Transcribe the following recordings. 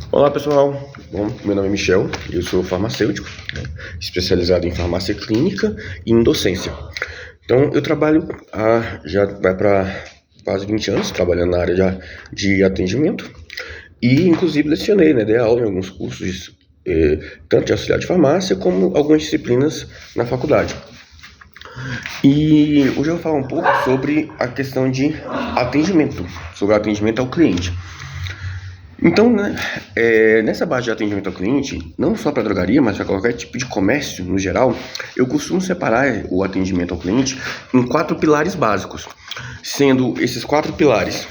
Olá pessoal, bom, meu nome é Michel, eu sou farmacêutico, né, especializado em farmácia clínica e em docência. Então eu trabalho já vai para quase 20 anos trabalhando na área de atendimento e inclusive lecionei, né, dei aula em alguns cursos, tanto de auxiliar de farmácia como algumas disciplinas na faculdade. E hoje eu vou falar um pouco sobre a questão de atendimento, sobre o atendimento ao cliente. Então, né, nessa base de atendimento ao cliente, não só para drogaria, mas para qualquer tipo de comércio no geral, eu costumo separar o atendimento ao cliente em 4 pilares básicos, sendo esses 4 pilares,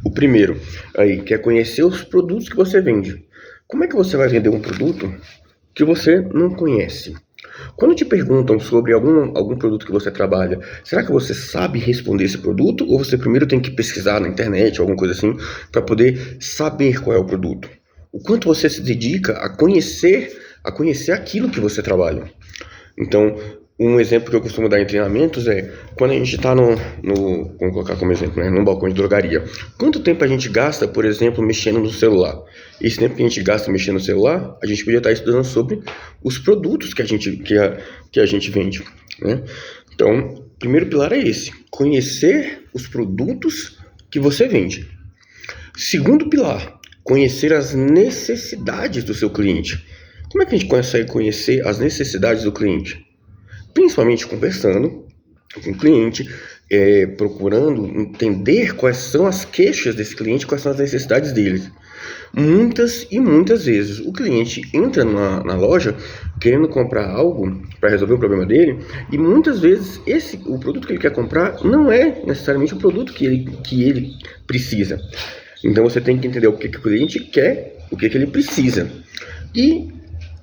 o primeiro, aí, que é conhecer os produtos que você vende. Como é que você vai vender um produto que você não conhece? Quando te perguntam sobre algum produto que você trabalha, será que você sabe responder esse produto? Ou você primeiro tem que pesquisar na internet, alguma coisa assim, para poder saber qual é o produto? O quanto você se dedica a conhecer aquilo que você trabalha? Então, um exemplo que eu costumo dar em treinamentos é quando a gente está vamos colocar como exemplo, né, num balcão de drogaria. Quanto tempo a gente gasta, por exemplo, mexendo no celular? Esse tempo que a gente gasta mexendo no celular, a gente podia estar estudando sobre os produtos que a gente vende, né? Então, o primeiro pilar é esse: conhecer os produtos que você vende. Segundo pilar, conhecer as necessidades do seu cliente. Como é que a gente consegue conhecer as necessidades do cliente? Principalmente conversando com o cliente, procurando entender quais são as queixas desse cliente, quais são as necessidades dele. Muitas e muitas vezes o cliente entra na loja querendo comprar algo para resolver o problema dele, e muitas vezes o produto que ele quer comprar não é necessariamente o produto que ele precisa. Então você tem que entender o que o cliente quer, o que ele precisa, e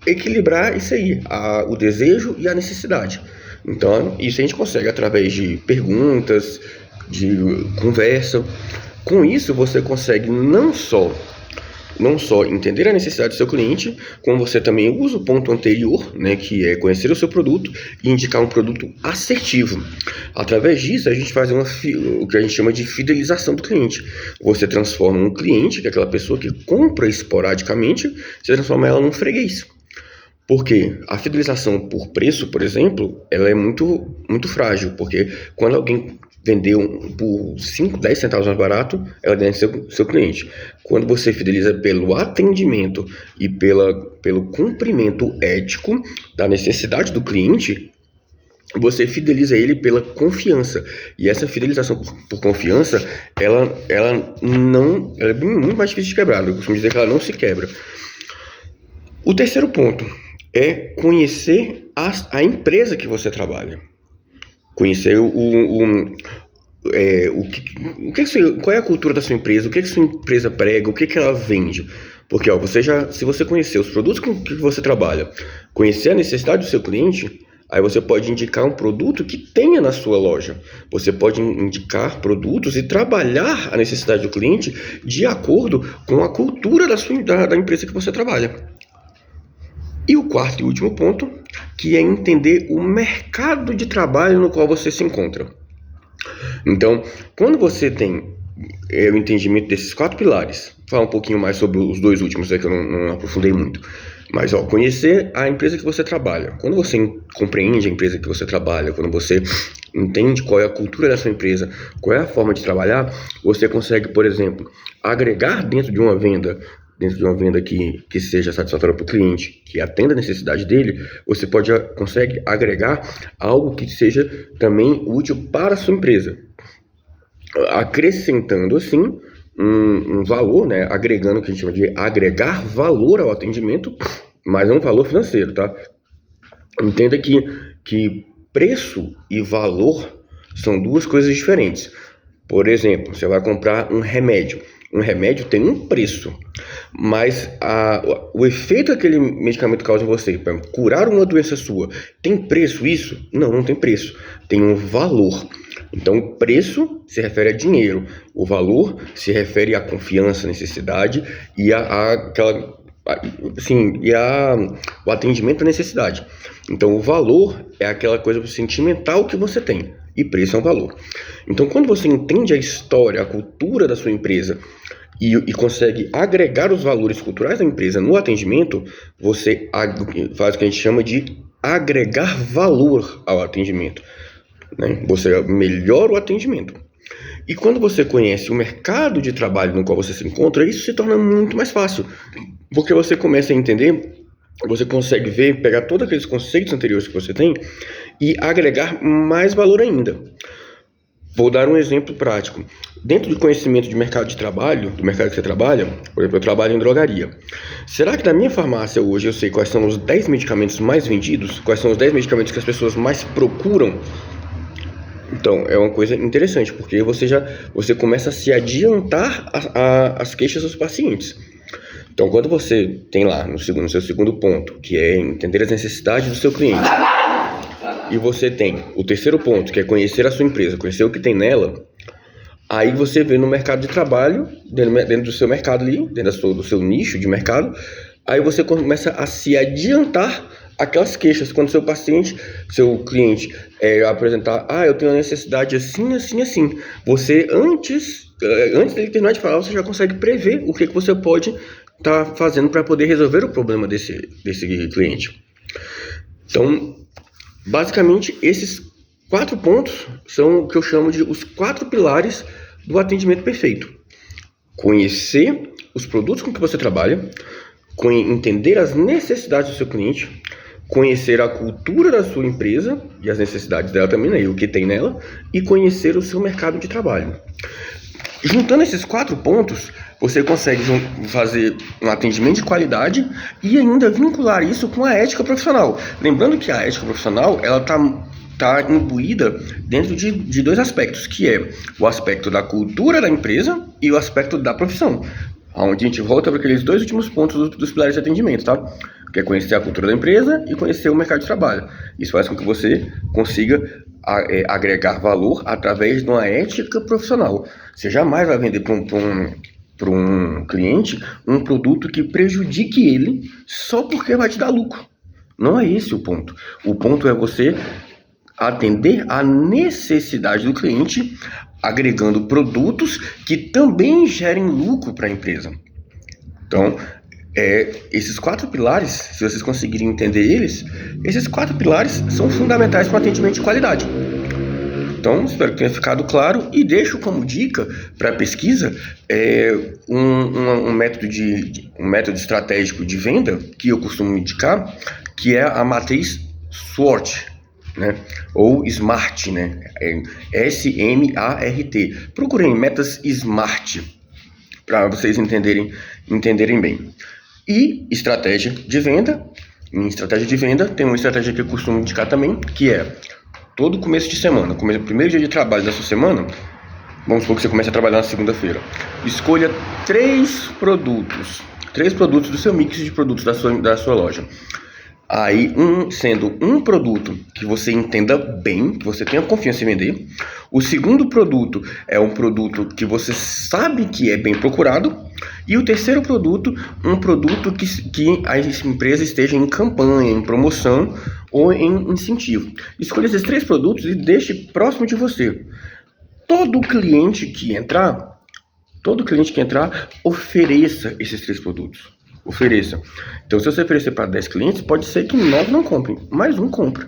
equilibrar isso aí, o desejo e a necessidade. Então, isso a gente consegue através de perguntas, de conversa. Com isso, você consegue não só entender a necessidade do seu cliente, como você também usa o ponto anterior, né, que é conhecer o seu produto e indicar um produto assertivo. Através disso, a gente faz o que a gente chama de fidelização do cliente. Você transforma um cliente, que é aquela pessoa que compra esporadicamente, você transforma ela num freguês. Porque a fidelização por preço, por exemplo, ela é muito, muito frágil, porque quando alguém vendeu por 5, 10 centavos mais barato, ela ganha seu cliente. Quando você fideliza pelo atendimento e pelo cumprimento ético da necessidade do cliente, você fideliza ele pela confiança. E essa fidelização por confiança, ela é muito mais difícil de quebrar. Eu costumo dizer que ela não se quebra. O terceiro ponto é conhecer a empresa que você trabalha. Conhecer qual é a cultura da sua empresa, o que sua empresa prega, o que ela vende. Porque se você conhecer os produtos com que você trabalha, conhecer a necessidade do seu cliente, aí você pode indicar um produto que tenha na sua loja. Você pode indicar produtos e trabalhar a necessidade do cliente de acordo com a cultura da empresa que você trabalha. E o quarto e último ponto, que é entender o mercado de trabalho no qual você se encontra. Então, quando você tem o entendimento desses 4 pilares, vou falar um pouquinho mais sobre os 2 últimos, que eu não aprofundei muito, mas conhecer a empresa que você trabalha. Quando você compreende a empresa que você trabalha, quando você entende qual é a cultura da sua empresa, qual é a forma de trabalhar, você consegue, por exemplo, agregar dentro de uma venda que seja satisfatória para o cliente, que atenda a necessidade dele, você consegue agregar algo que seja também útil para a sua empresa, acrescentando assim um valor, né, agregando o que a gente chama de agregar valor ao atendimento, mas não valor financeiro, tá? Entenda que preço e valor são 2 coisas diferentes. Por exemplo, você vai comprar um remédio. Um remédio tem um preço, mas o efeito que aquele medicamento causa em você, para curar uma doença sua, tem preço isso? Não, não tem preço. Tem um valor. Então, o preço se refere a dinheiro. O valor se refere à confiança, necessidade e o atendimento à necessidade. Então, o valor é aquela coisa sentimental que você tem. E preço é um valor. Então, quando você entende a história, a cultura da sua empresa e consegue agregar os valores culturais da empresa no atendimento, você faz o que a gente chama de agregar valor ao atendimento, né? Você melhora o atendimento. E quando você conhece o mercado de trabalho no qual você se encontra, isso se torna muito mais fácil, porque você começa a entender, você consegue ver, pegar todos aqueles conceitos anteriores que você tem e agregar mais valor ainda. Vou dar um exemplo prático. Dentro do conhecimento de mercado de trabalho, do mercado que você trabalha, por exemplo, eu trabalho em drogaria. Será que na minha farmácia hoje eu sei quais são os 10 medicamentos mais vendidos? Quais são os 10 medicamentos que as pessoas mais procuram? Então, é uma coisa interessante, porque você começa a se adiantar às queixas dos pacientes. Então, quando você tem lá no seu segundo ponto, que é entender as necessidades do seu cliente, e você tem o terceiro ponto, que é conhecer a sua empresa, conhecer o que tem nela, aí você vê no mercado de trabalho, dentro do seu mercado ali, dentro do seu nicho de mercado, aí você começa a se adiantar aquelas queixas. Quando seu cliente apresentar, eu tenho uma necessidade assim, assim, assim, você antes dele terminar de falar, você já consegue prever o que você pode estar fazendo para poder resolver o problema desse cliente. Então, basicamente, esses 4 pontos são o que eu chamo de os 4 pilares do atendimento perfeito. Conhecer os produtos com que você trabalha, entender as necessidades do seu cliente, conhecer a cultura da sua empresa e as necessidades dela também, né, e o que tem nela, e conhecer o seu mercado de trabalho. Juntando esses 4 pontos, você consegue fazer um atendimento de qualidade e ainda vincular isso com a ética profissional. Lembrando que a ética profissional, ela tá imbuída dentro de 2 aspectos, que é o aspecto da cultura da empresa e o aspecto da profissão. Onde a gente volta para aqueles 2 últimos pontos dos pilares de atendimento, tá? Que é conhecer a cultura da empresa e conhecer o mercado de trabalho. Isso faz com que você consiga agregar valor através de uma ética profissional. Você jamais vai vender para um cliente um produto que prejudique ele só porque vai te dar lucro. Não é esse o ponto. O ponto é você atender à necessidade do cliente, agregando produtos que também gerem lucro para a empresa. Então, esses 4 pilares, se vocês conseguirem entender eles, esses 4 pilares são fundamentais para o atendimento de qualidade. Então, espero que tenha ficado claro e deixo como dica para a pesquisa um método estratégico de venda que eu costumo indicar, que é a matriz SWOT, né? Ou SMART, né? SMART. Procurem metas SMART para vocês entenderem bem. E estratégia de venda. Em estratégia de venda tem uma estratégia que eu costumo indicar também, que é todo começo de semana, primeiro dia de trabalho da sua semana, vamos supor que você comece a trabalhar na segunda-feira, escolha 3 produtos do seu mix de produtos da sua loja. Aí, sendo um produto que você entenda bem, que você tenha confiança em vender. O segundo produto é um produto que você sabe que é bem procurado. E o terceiro produto, um produto que a empresa esteja em campanha, em promoção ou em incentivo. Escolha esses 3 produtos e deixe próximo de você. Todo cliente que entrar, ofereça esses 3 produtos. Ofereça. Então, se você oferecer para 10 clientes, pode ser que 9 não comprem, mas um compra.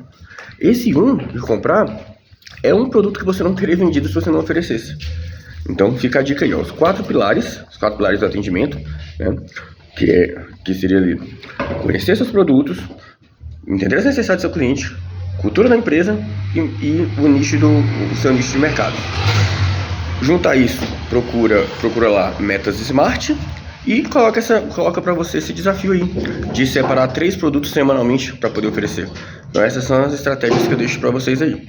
Esse que comprar é um produto que você não teria vendido se você não oferecesse. Então, fica a dica aí, ó, os 4 pilares do atendimento, né, que seria ali, conhecer seus produtos, entender as necessidades do seu cliente, cultura da empresa e o seu nicho de mercado. Juntar isso, procura lá metas SMART. E coloca para você esse desafio aí de separar 3 produtos semanalmente para poder oferecer. Então essas são as estratégias que eu deixo para vocês aí.